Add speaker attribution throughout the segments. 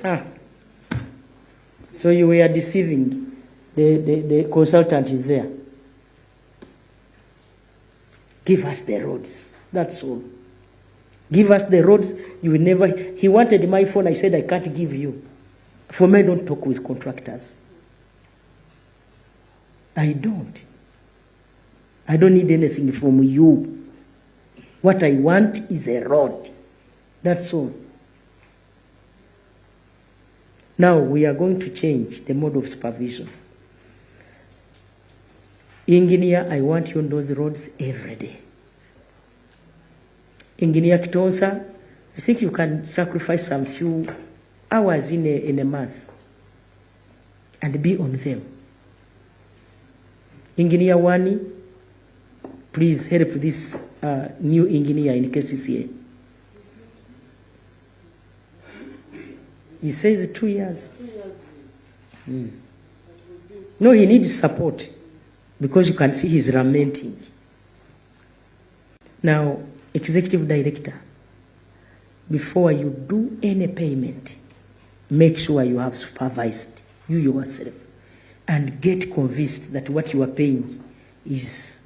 Speaker 1: Ah. So you were deceiving. The consultant is there. Give us the roads. That's all. Give us the roads. You will never. He wanted my phone. I said I can't give you. For me, I don't talk with contractors. I don't. I don't need anything from you. What I want is a road. That's all. Now we are going to change the mode of supervision. Engineer, I want you on those roads every day. Engineer Kitonsa, I think you can sacrifice some few hours in a month and be on them. Engineer Wani, please help this new engineer in KCCA. He says 2 years. No, he needs support because you can see he's lamenting. Now, executive director, before you do any payment, make sure you have supervised you yourself and get convinced that what you are paying is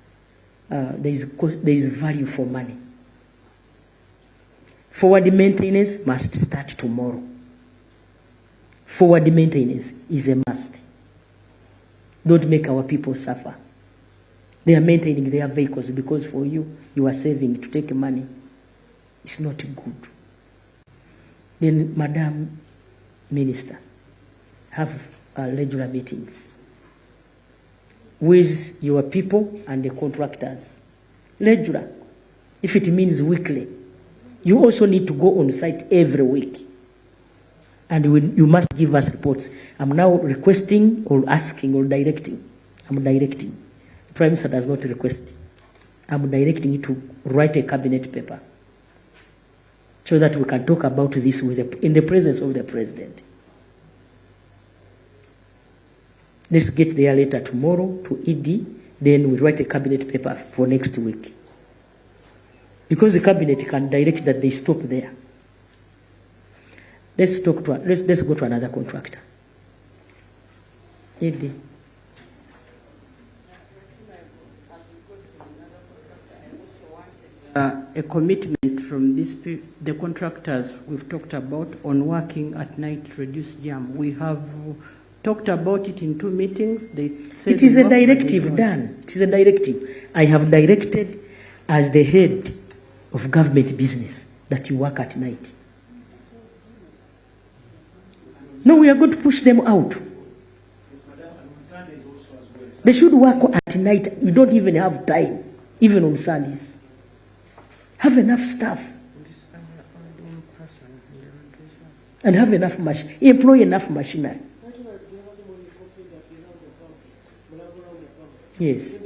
Speaker 1: there is value for money. Forward maintenance must start tomorrow. Forward maintenance is a must. Don't make our people suffer. They are maintaining their vehicles because for you are saving to take money. It's not good. Then, Madam Minister, have regular meetings with your people and the contractors. Regular. If it means weekly. You also need to go on site every week. And you must give us reports. I'm now requesting or asking or directing. I'm directing. The Prime Minister does not request. I'm directing you to write a cabinet paper so that we can talk about this in the presence of the President. Let's get their letter tomorrow to ED, then we write a cabinet paper for next week. Because the cabinet can direct that they stop there. Let's go to another contractor. ED.
Speaker 2: A commitment from the contractors we've talked about on working at night to reduce jam. We have talked about it in 2 meetings. They said
Speaker 1: it is a directive done. It is a directive. I have directed as the head of government business that you work at night. No, we are going to push them out. They should work at night. You don't even have time, even on Sundays. Have enough staff. And have enough employ enough machinery. Yes.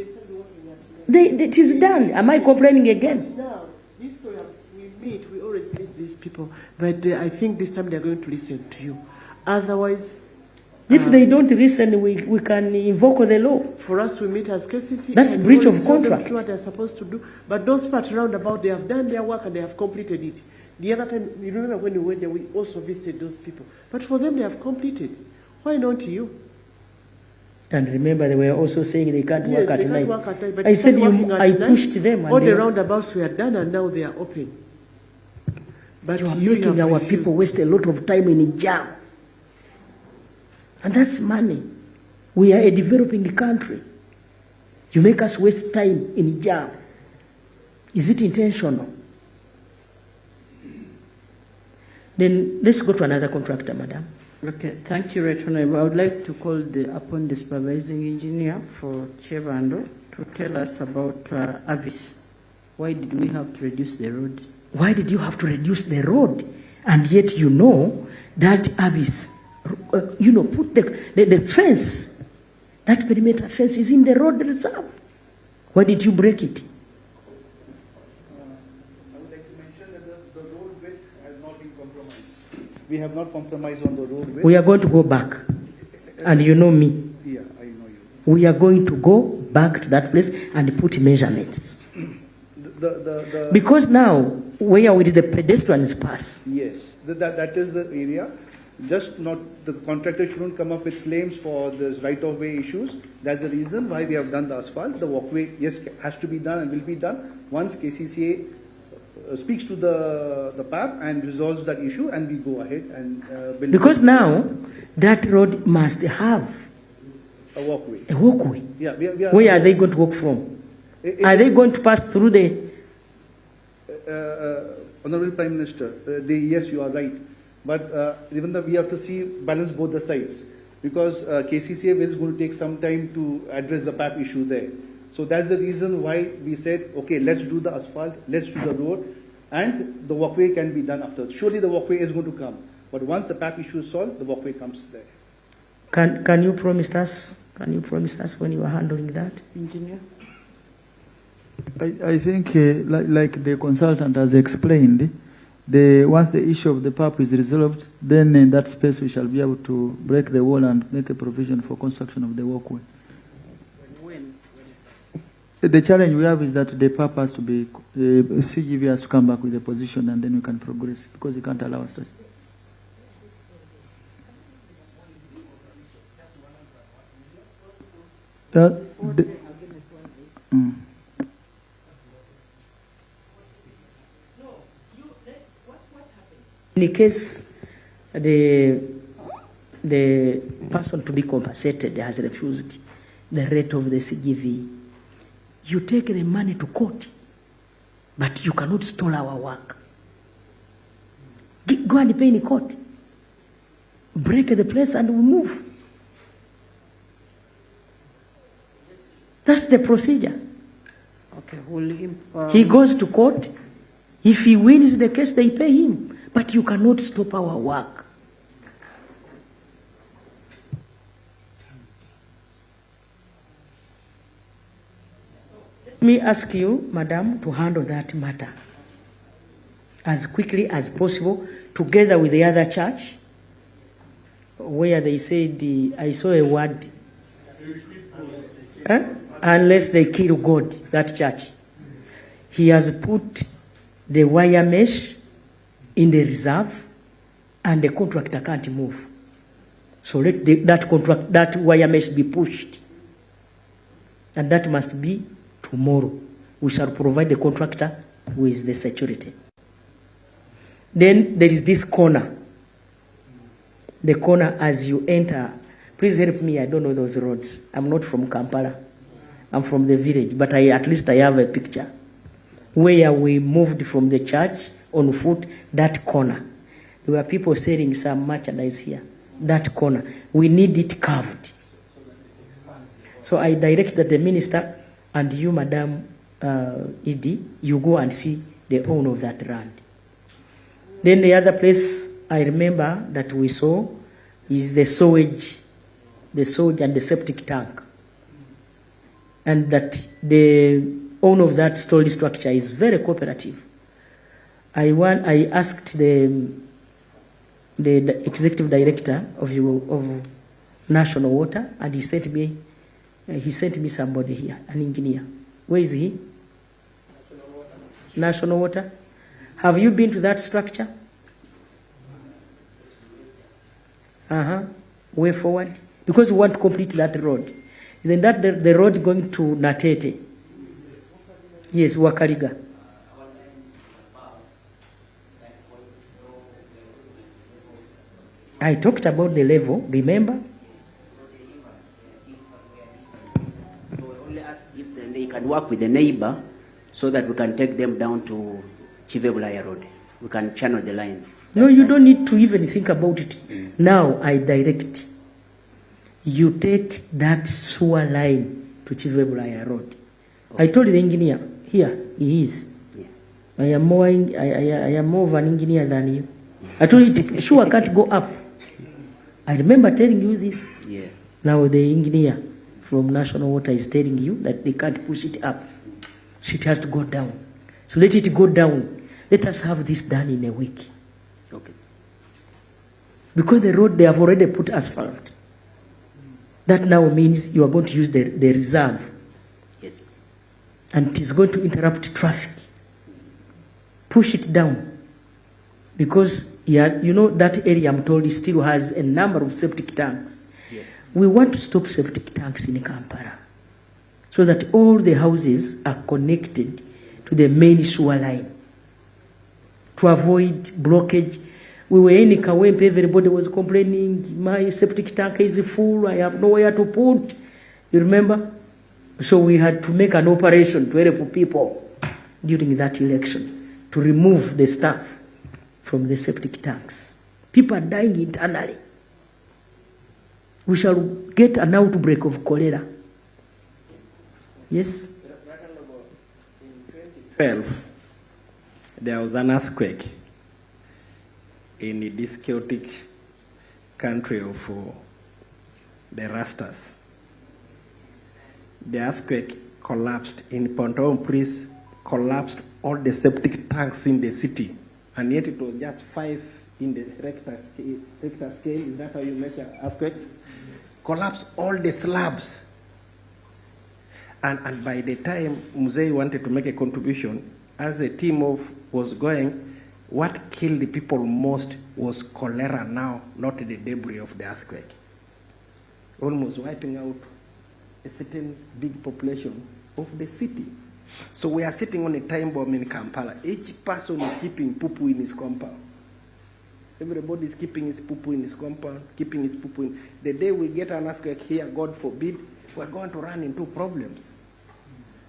Speaker 1: It is done. Am I complaining again?
Speaker 3: Now, this story, we always meet these people, but I think this time they're going to listen to you. Otherwise,
Speaker 1: if they don't listen, we can invoke the law.
Speaker 3: For us, we meet as KCC.
Speaker 1: That's breach of contract.
Speaker 3: What they're supposed to do. But those part roundabout, they have done their work and they have completed it. The other time, you remember when we went there, we also visited those people. But for them, they have completed. Why not you?
Speaker 1: And remember, they were also saying they can't work at night.
Speaker 3: Work at night, but
Speaker 1: I said I pushed them.
Speaker 3: All the roundabouts were done and now they are open. But
Speaker 1: you are making our people waste a lot of time in jam. And that's money. We are a developing country. You make us waste time in jam. Is it intentional? Then let's go to another contractor, madam.
Speaker 2: Okay, thank you, Right Honorable. I would like to call upon the supervising engineer for Chebando to tell us about Avis. Why did we have to reduce the road?
Speaker 1: Why did you have to reduce the road? And yet you know that Avis, put the fence, that perimeter fence is in the road reserve. Why did you break it?
Speaker 4: I would like to mention that the road width has not been compromised. We have not compromised on the road width.
Speaker 1: We are going to go back. And you know me.
Speaker 4: Yeah, I know you.
Speaker 1: We are going to go back to that place and put measurements. Because now, where will the pedestrians pass?
Speaker 4: Yes, that is the area. Just not, the contractor shouldn't come up with claims for this right-of-way issues. That's the reason why we have done the asphalt. The walkway, yes, has to be done and will be done once KCCA speaks to the PAP and resolves that issue, and we go ahead and build.
Speaker 1: Because now that road must have
Speaker 4: a walkway.
Speaker 1: A walkway.
Speaker 4: Yeah,
Speaker 1: where are they going to walk from? Are they going to pass through the?
Speaker 4: Honorable Prime Minister, yes, you are right. But even though we have to see balance both the sides, because KCCA is going to take some time to address the PAP issue there. So that's the reason why we said, okay, let's do the asphalt, let's do the road, and the walkway can be done after. Surely the walkway is going to come, but once the PAP issue is solved, the walkway comes there.
Speaker 1: Can you promise us? Can you promise us when you are handling that, engineer?
Speaker 5: I think, like the consultant has explained, once the issue of the PAP is resolved, then in that space we shall be able to break the wall and make a provision for construction of the walkway.
Speaker 2: When?
Speaker 5: The challenge we have is that the PAP has to be, CGV has to come back with a position, and then we can progress, because he can't allow us to.
Speaker 1: In case the person to be compensated has refused the rate of the CGV, you take the money to court, but you cannot stall our work. Go and pay in court. Break the place and we move. That's the procedure.
Speaker 2: Okay,
Speaker 1: he goes to court. If he wins the case, they pay him. But you cannot stop our work. Let me ask you, Madam, to handle that matter as quickly as possible, together with the other church, where they said, I saw a word, unless they kill God, that church. He has put the wire mesh in the reserve, and the contractor can't move. So let that wire mesh be pushed. And that must be tomorrow. We shall provide the contractor with the security. Then there is this corner. The corner as you enter. Please help me, I don't know those roads. I'm not from Kampala. I'm from the village, but at least I have a picture. Where we moved from the church on foot, that corner. There were people selling some merchandise here. That corner. We need it carved. So I directed the minister and you, Madam Edie, you go and see the owner of that land. Then the other place I remember that we saw is the sewage and the septic tank. And that the owner of that storage structure is very cooperative. I asked the executive director of National Water, and he sent me somebody here, an engineer. Where is he? National Water. Have you been to that structure? Way forward, because we want to complete that road. Isn't that the road going to Natete? Yes, Wakariga. I talked about the level, remember?
Speaker 6: Only ask if they can work with the neighbor so that we can take them down to Chivebulaya Road. We can channel the line.
Speaker 1: No, you don't need to even think about it. Now I direct. You take that sewer line to Chivebulaya Road. Okay. I told the engineer, here, he is. Yeah. I am more of an engineer than you. I told you, sure, I can't go up. I remember telling you this.
Speaker 6: Yeah.
Speaker 1: Now the engineer from National Water is telling you that they can't push it up. So it has to go down. So let it go down. Let us have this done in a week.
Speaker 6: Okay.
Speaker 1: Because the road, they have already put asphalt. That now means you are going to use the reserve.
Speaker 6: Yes.
Speaker 1: And it is going to interrupt traffic. Push it down. Because you know that area, I'm told, still has a number of septic tanks.
Speaker 6: Yes.
Speaker 1: We want to stop septic tanks in Kampala so that all the houses are connected to the main sewer line to avoid blockage. We were in Kawempe, everybody was complaining, my septic tank is full, I have nowhere to put. You remember? So we had to make an operation to help people during that election to remove the stuff from the septic tanks. People are dying internally. We shall get an outbreak of cholera. Yes?
Speaker 7: In 2012, there was an earthquake in this chaotic country of the Rastas. The earthquake collapsed in Pontoon Priest, collapsed all the septic tanks in the city, and yet it was just 5 in the Richter scale. Is that how you measure earthquakes? Collapsed all the slabs. And by the time Muzei wanted to make a contribution, as a team was going, what killed the people most was cholera now, not the debris of the earthquake. Almost wiping out a certain big population of the city. So we are sitting on a time bomb in Kampala. Each person is keeping poo-poo in his compound. Everybody is keeping his poo-poo in his compound, keeping his poo-poo in. The day we get an earthquake here, God forbid, we're going to run into problems.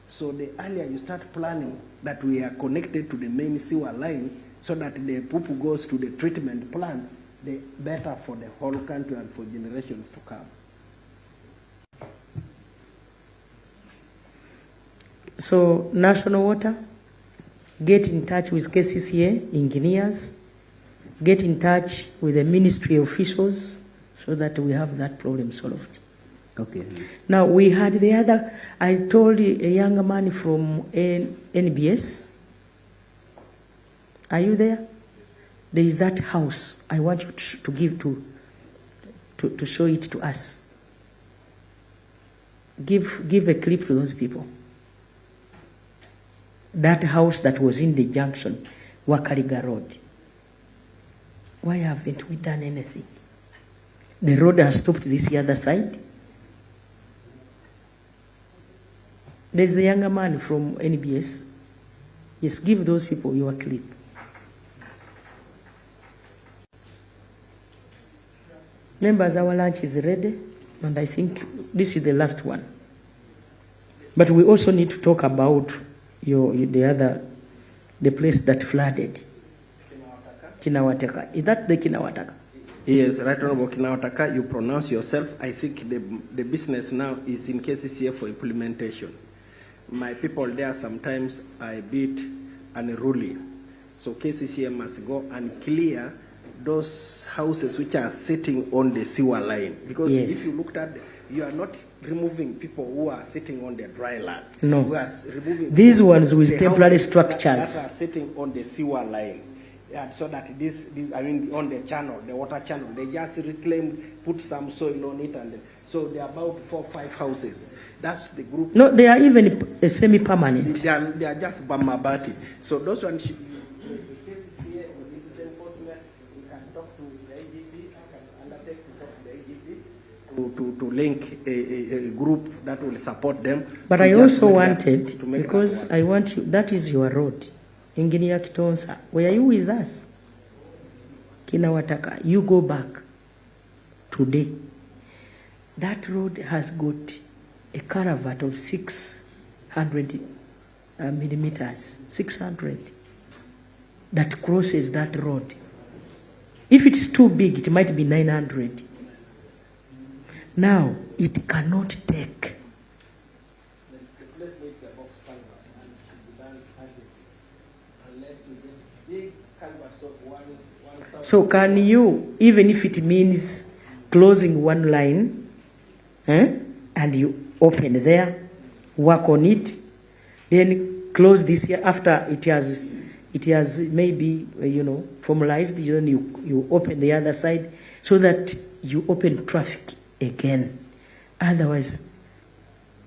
Speaker 7: So the earlier you start planning that we are connected to the main sewer line so that the poo-poo goes to the treatment plant, the better for the whole country and for generations to come.
Speaker 1: So National Water, get in touch with KCCA engineers, get in touch with the ministry officials so that we have that problem solved.
Speaker 6: Okay.
Speaker 1: Now we had the other, I told a young man from NBS, are you there? There is that house. I want you to give to show it to us. Give a clip to those people. That house that was in the junction, Wakariga Road. Why haven't we done anything? The road has stopped this other side. There's a younger man from NBS. Yes, give those people your clip. Members, our lunch is ready, and I think this is the last one. But we also need to talk about the place that flooded. Kinawataka. Is that the Kinawataka?
Speaker 7: Yes, Right Honorable Kinawataka, you pronounce yourself. I think the business now is in KCCA for implementation. My people there sometimes are a bit unruly. So KCCA must go and clear those houses which are sitting on the sewer line. Because
Speaker 1: yes,
Speaker 7: if you looked at, you are not removing people who are sitting on the dry land.
Speaker 1: No.
Speaker 7: You are removing
Speaker 1: these ones with temporary structures
Speaker 7: that are sitting on the sewer line. Yeah, so that this I mean on the channel, the water channel, they just reclaimed, put some soil on it, and so there are about 4 or 5 houses. That's the group.
Speaker 1: No, they are even semi-permanent.
Speaker 7: They are just Bamabati. So those ones should be the KCCA or the enforcement. We can talk to the IGP. I can undertake to talk to the IGP to link a group that will support them.
Speaker 1: But I also wanted, because I want you, that is your road. Engineer Kitonsa, were you with us? Kinawataka, you go back today. That road has got a culvert of 600 millimeters, 600, that crosses that road. If it's too big, it might be 900. Now, it cannot take. So can you, even if it means closing one line, and you open there, work on it, then close this here after it has maybe formalized, then you open the other side so that you open traffic again. Otherwise,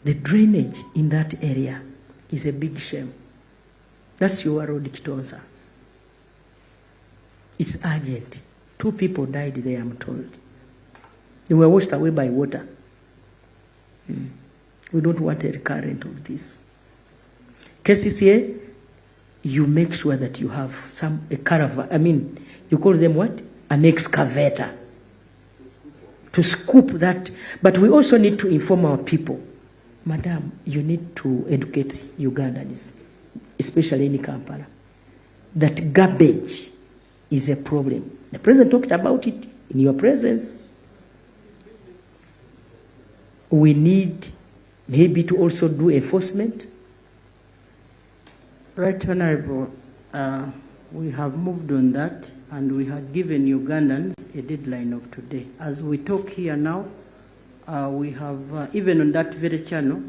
Speaker 1: the drainage in that area is a big shame. That's your road, Kitonsa. It's urgent. 2 people died there, I'm told. They were washed away by water. We don't want a recurrent of this. KCCA, you make sure that you have a caravan, you call them what? An excavator. To scoop that. But we also need to inform our people. Madam, you need to educate Ugandans, especially in Kampala, that garbage is a problem. The president talked about it in your presence. We need maybe to also do enforcement.
Speaker 2: Right, Honorable, we have moved on that, and we had given Ugandans a deadline of today. As we talk here now, we have, even on that very channel,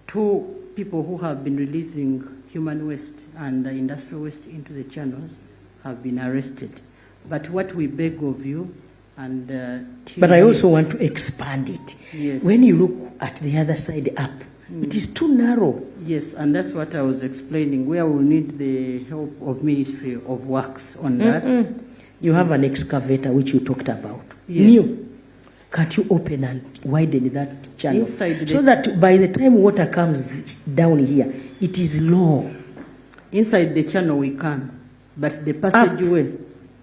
Speaker 2: 2 people who have been releasing human waste and industrial waste into the channels have been arrested. But what we beg of you, and
Speaker 1: but I also want to expand it.
Speaker 2: Yes.
Speaker 1: When you look at the other side up, it is too narrow.
Speaker 2: Yes, and that's what I was explaining, where we'll need the help of Ministry of Works on that.
Speaker 1: You have an excavator, which you talked about.
Speaker 2: Yes.
Speaker 1: New. Can't you open and widen that channel?
Speaker 2: Inside
Speaker 1: so that by the time water comes down here, it is low.
Speaker 2: Inside the channel we can, but the passageway.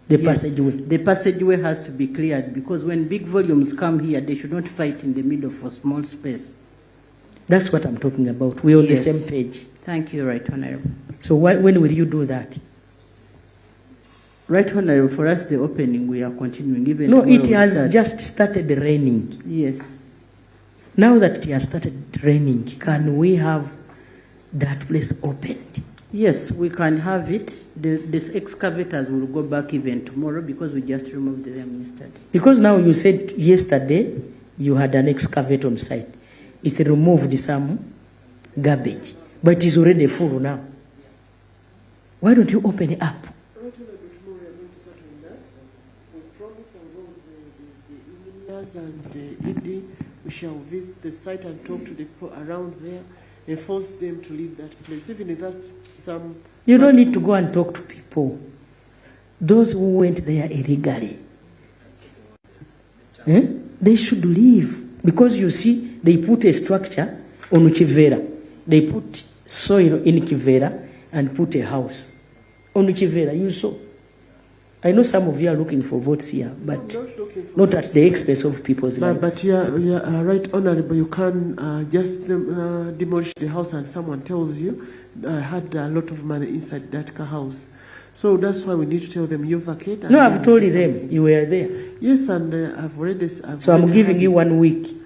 Speaker 1: The
Speaker 2: passageway has to be cleared, because when big volumes come here, they should not fight in the middle for small space.
Speaker 1: That's what I'm talking about. We're on the same page.
Speaker 2: Thank you, Right Honorable.
Speaker 1: So when will you do that?
Speaker 2: Right Honorable, for us the opening, we are continuing. Even
Speaker 1: no, it has just started raining.
Speaker 2: Yes.
Speaker 1: Now that it has started raining, can we have that place opened?
Speaker 2: Yes, we can have it. These excavators will go back even tomorrow, because we just removed them yesterday.
Speaker 1: Because now you said yesterday you had an excavator on site. It removed some garbage, but it is already full now. Why don't you open it up?
Speaker 3: Right, tomorrow we are going to start with that. We promise our engineers and the ED, we shall visit the site and talk to the people around there and force them to leave that place, even if that's some...
Speaker 1: You don't need to go and talk to people. Those who went there illegally, they should leave. Because you see, they put a structure on Chivera. They put soil in Chivera and put a house on Chivera. You saw. I know some of you are looking for votes here, but not at the expense of people's lives.
Speaker 3: But you are right, Honorable. You can just demolish the house and someone tells you, I had a lot of money inside that house. So that's why we need to tell them you vacate.
Speaker 1: No, I've told them you were there.
Speaker 3: Yes, and I've already.
Speaker 1: So I'm giving you 1 week.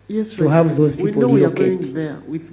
Speaker 3: Yes,
Speaker 1: to have those people
Speaker 3: we know
Speaker 1: relocate.
Speaker 3: we are going there with this.